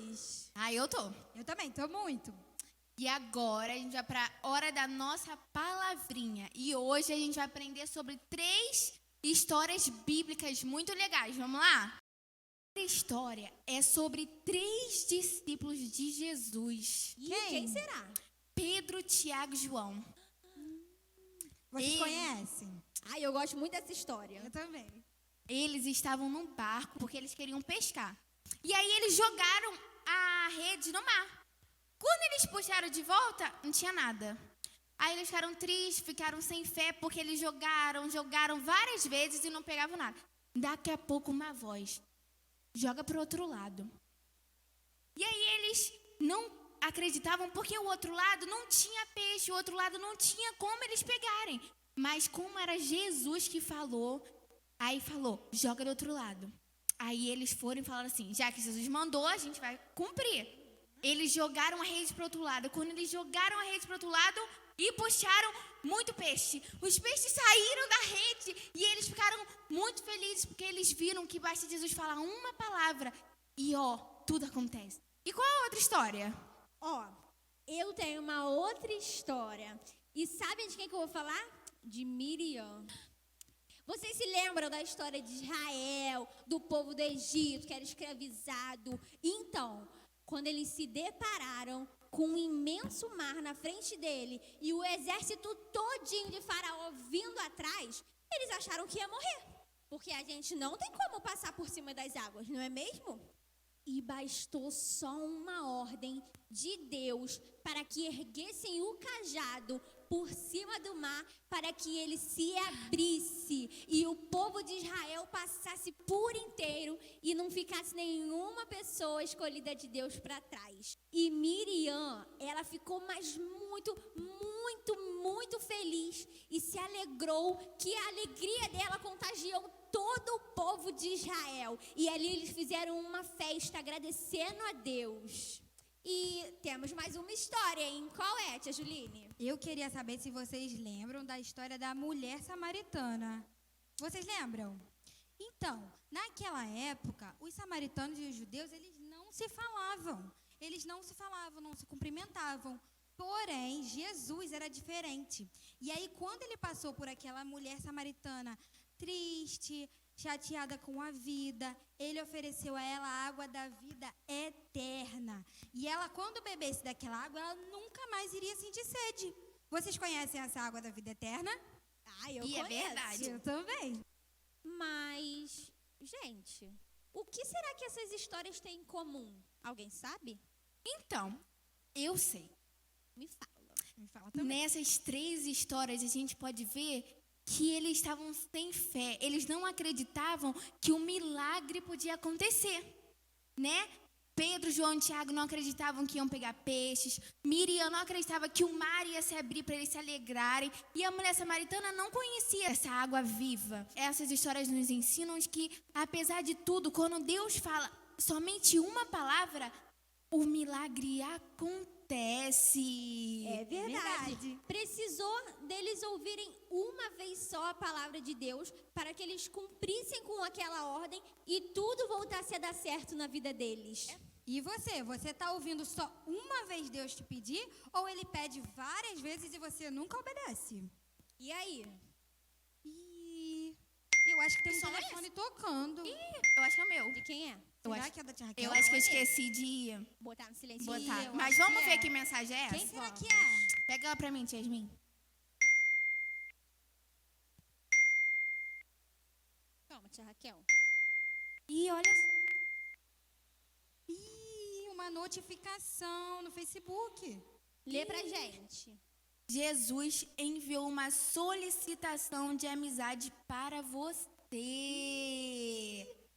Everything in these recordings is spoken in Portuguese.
animados? Eu tô. Eu também, tô muito. E agora a gente vai para a hora da nossa palavrinha. E hoje a gente vai aprender sobre 3 histórias bíblicas muito legais. Vamos lá? A história é sobre 3 discípulos de Jesus. Quem será? Pedro, Tiago e João. Vocês conhecem? Ai, eu gosto muito dessa história. Eu também. Eles estavam num barco porque eles queriam pescar. E aí eles jogaram a rede no mar. Quando eles puxaram de volta, não tinha nada. Aí eles ficaram tristes, ficaram sem fé, porque eles jogaram várias vezes e não pegavam nada. Daqui a pouco uma voz: joga para o outro lado. E aí eles não acreditavam porque o outro lado não tinha peixe, o outro lado não tinha como eles pegarem. Mas como era Jesus que falou, aí falou: joga do outro lado. Aí eles foram e falaram assim: já que Jesus mandou, a gente vai cumprir. Eles jogaram a rede para o outro lado. Quando eles jogaram a rede para o outro lado e puxaram muito peixe, os peixes saíram da rede e eles ficaram muito felizes porque eles viram que basta Jesus falar uma palavra e tudo acontece. E qual a outra história? Eu tenho uma outra história. E sabem de quem que eu vou falar? De Miriam. Vocês se lembram da história de Israel, do povo do Egito, que era escravizado? Então, quando eles se depararam com um imenso mar na frente dele e o exército todinho de Faraó vindo atrás, eles acharam que ia morrer. Porque a gente não tem como passar por cima das águas, não é mesmo? E bastou só uma ordem de Deus para que erguessem o cajado por cima do mar, para que ele se abrisse e o povo de Israel passasse por inteiro e não ficasse nenhuma pessoa escolhida de Deus para trás. E Miriam, ela ficou muito feliz e se alegrou, que a alegria dela contagiou todo o povo de Israel. E ali eles fizeram uma festa agradecendo a Deus. E temos mais uma história, hein? Qual é, tia Juline? Eu queria saber se vocês lembram da história da mulher samaritana. Vocês lembram? Então, naquela época, os samaritanos e os judeus, eles não se falavam. Não se cumprimentavam. Porém, Jesus era diferente. E aí, quando ele passou por aquela mulher samaritana triste, chateada com a vida, ele ofereceu a ela a água da vida eterna. E ela, quando bebesse daquela água, ela nunca mais iria sentir sede. Vocês conhecem essa água da vida eterna? Eu E conheço. é verdade. Eu também. Mas, gente, o que será que essas histórias têm em comum? Alguém sabe? Então, eu sei. Me fala. Me fala também. Nessas 3 histórias a gente pode ver que eles estavam sem fé. Eles não acreditavam que o milagre podia acontecer, né? Pedro, João e Tiago não acreditavam que iam pegar peixes. Miriam não acreditava que o mar ia se abrir para eles se alegrarem. E a mulher samaritana não conhecia essa água viva. Essas histórias nos ensinam que, apesar de tudo, quando Deus fala somente uma palavra, o milagre acontece. É verdade. Precisou deles ouvirem uma vez só a palavra de Deus para que eles cumprissem com aquela ordem e tudo voltasse a dar certo na vida deles. E você está ouvindo só uma vez Deus te pedir, ou ele pede várias vezes e você nunca obedece? E aí? Eu acho que tem um som é telefone tocando. Eu acho que é o meu. De quem é? Será que é da tia Raquel? Eu acho que eu esqueci de Botar no silêncio. botar. eu Mas acho vamos que ver é. que mensagem é essa? Quem será que é? Pega ela pra mim, tia Yasmin. Calma, tia Raquel. Olha. Uma notificação no Facebook. Lê pra gente. Jesus enviou uma solicitação de amizade para você.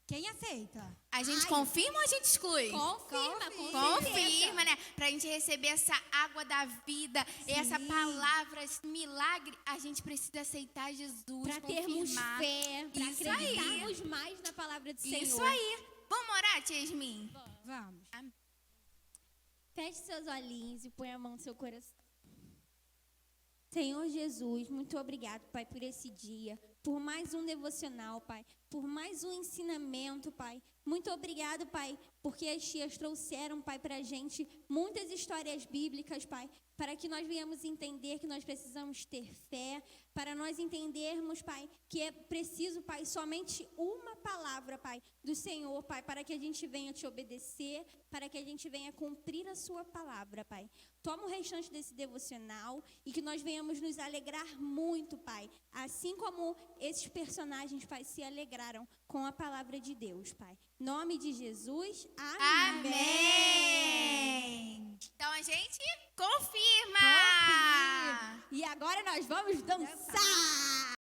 Quem aceita? A gente confirma ou a gente exclui? Confirma. Confirma, né? Pra gente receber essa água da vida, essa palavra, esse milagre, a gente precisa aceitar Jesus. Para termos confirmar. fé, para Isso acreditarmos mais na palavra do Senhor. Isso aí. Vamos orar, tia Yasmin? Vamos. Feche seus olhinhos e põe a mão no seu coração. Senhor Jesus, muito obrigado, Pai, por esse dia, por mais um devocional, Pai, por mais um ensinamento, Pai, Muito obrigado, Pai, porque as tias trouxeram, Pai, para a gente muitas histórias bíblicas, Pai, para que nós venhamos entender que nós precisamos ter fé, para nós entendermos, Pai, que é preciso, Pai, somente uma palavra, Pai, do Senhor, Pai, para que a gente venha te obedecer, para que a gente venha cumprir a sua palavra, Pai. Toma o restante desse devocional e que nós venhamos nos alegrar muito, Pai, assim como esses personagens, Pai, se alegraram com a palavra de Deus, Pai. Em nome de Jesus, amém. Amém. Então a gente confirma. E agora nós vamos dançar.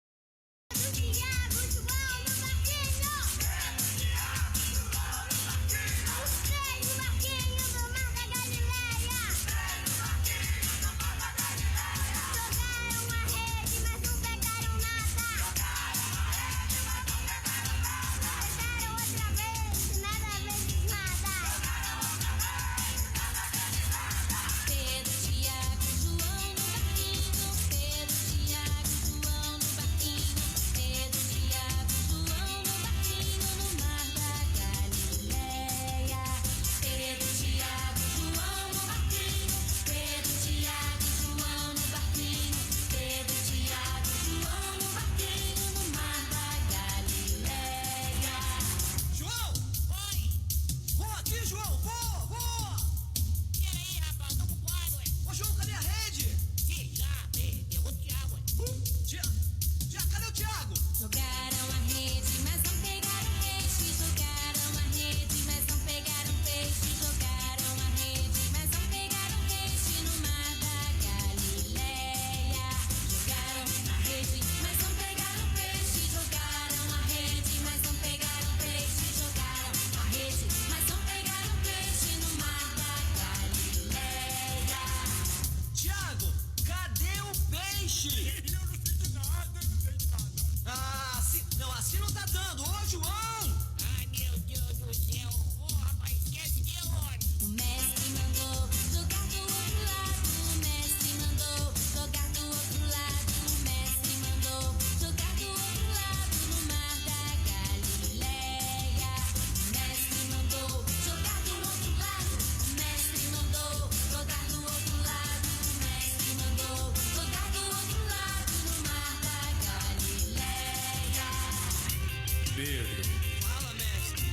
Pedro, Fala, mestre.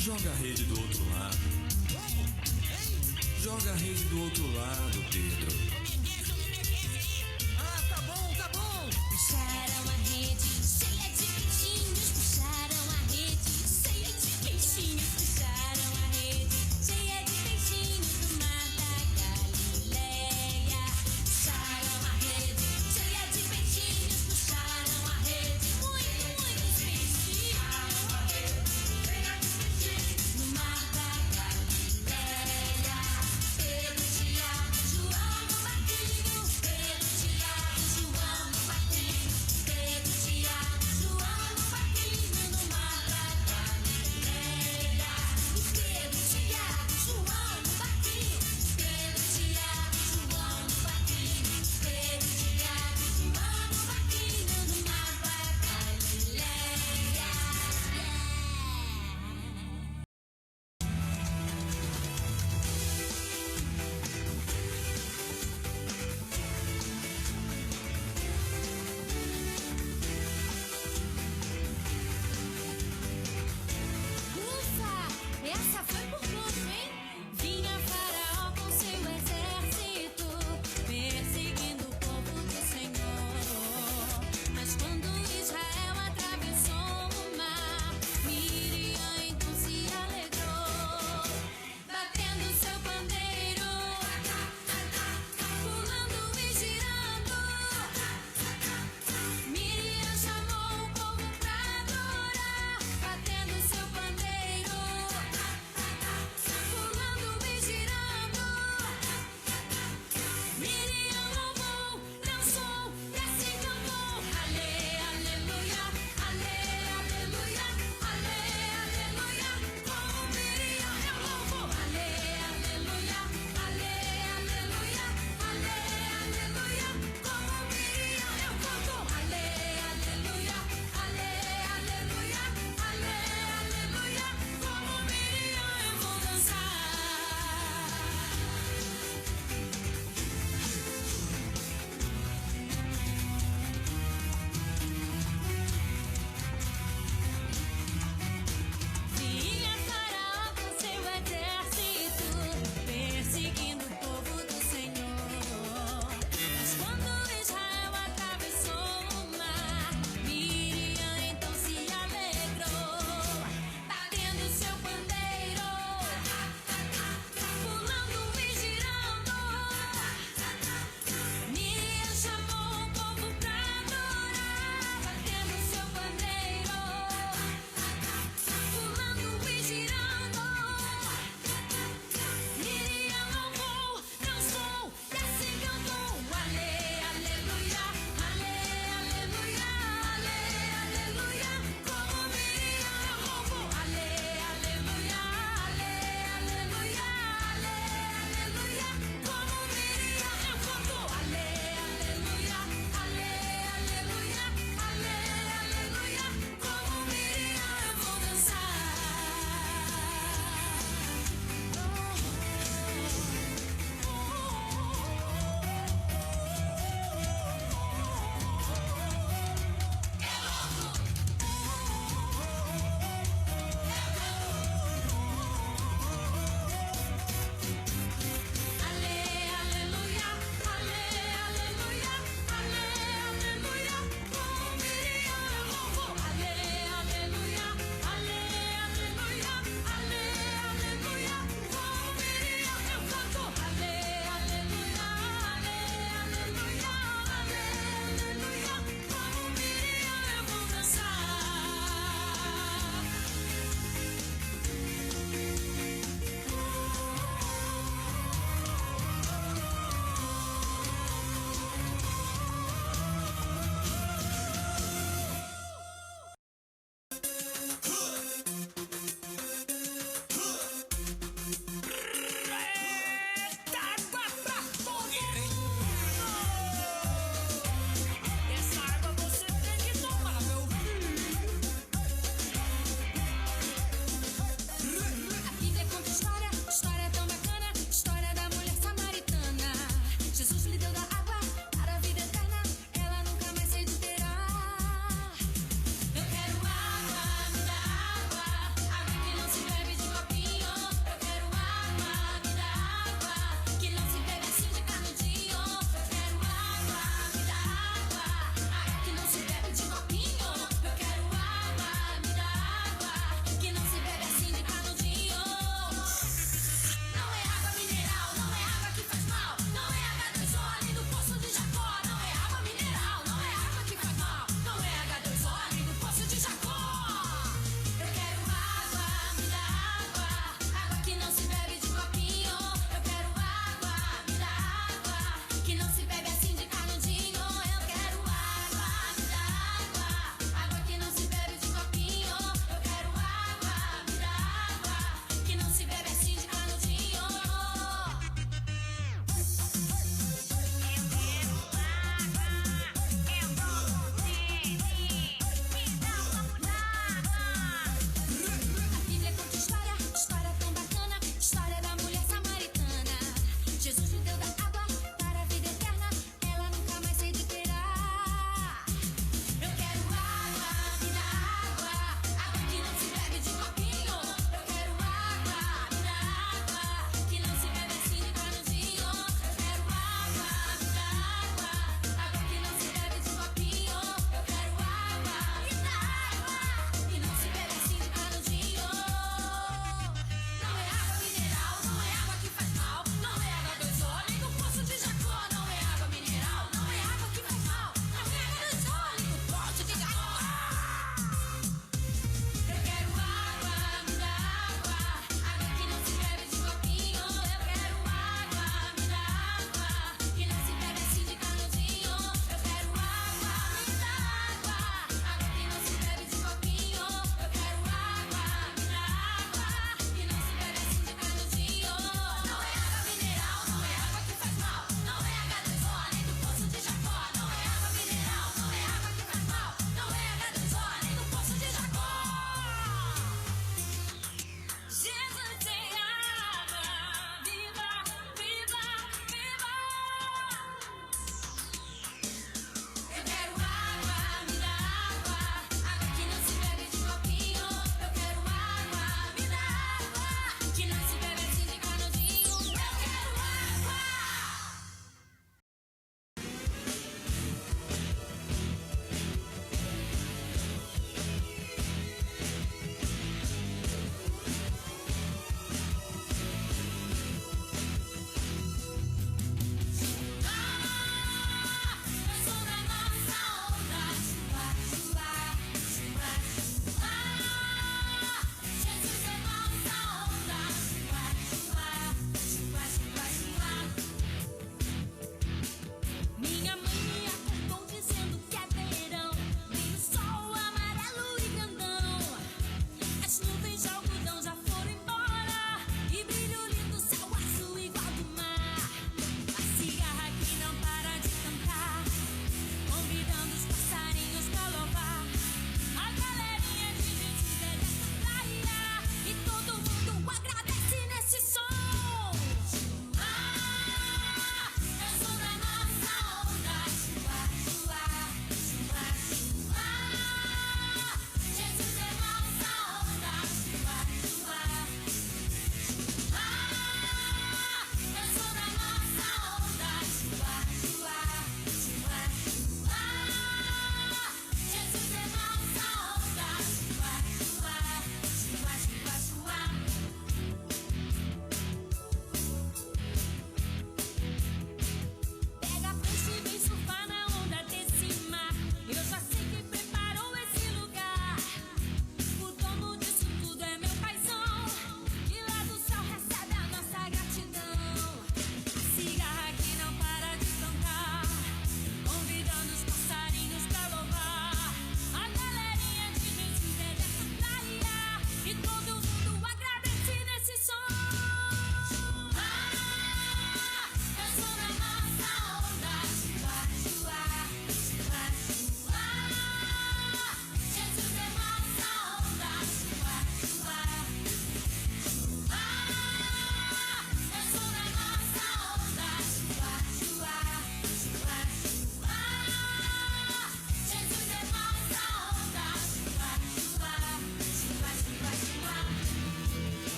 joga a rede do outro lado. Como? Hein? Joga a rede do outro lado, Pedro. Ah, tá bom, tá bom. Puxaram a rede cheia de peixinhos, puxaram a rede cheia de peixinhos, puxaram a rede cheia de peixinhos do mar da Galileia. Puxaram a rede cheia de peixinhos, puxaram a rede, muitos peixinhos. No mar da Galileia, Pedro, Tiago, João no barquinho.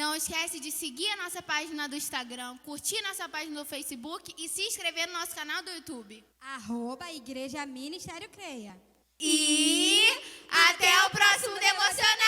Não esquece de seguir a nossa página do Instagram, curtir nossa página do Facebook e se inscrever no nosso canal do YouTube. @Igreja Ministério Creia. E até o próximo Devocional!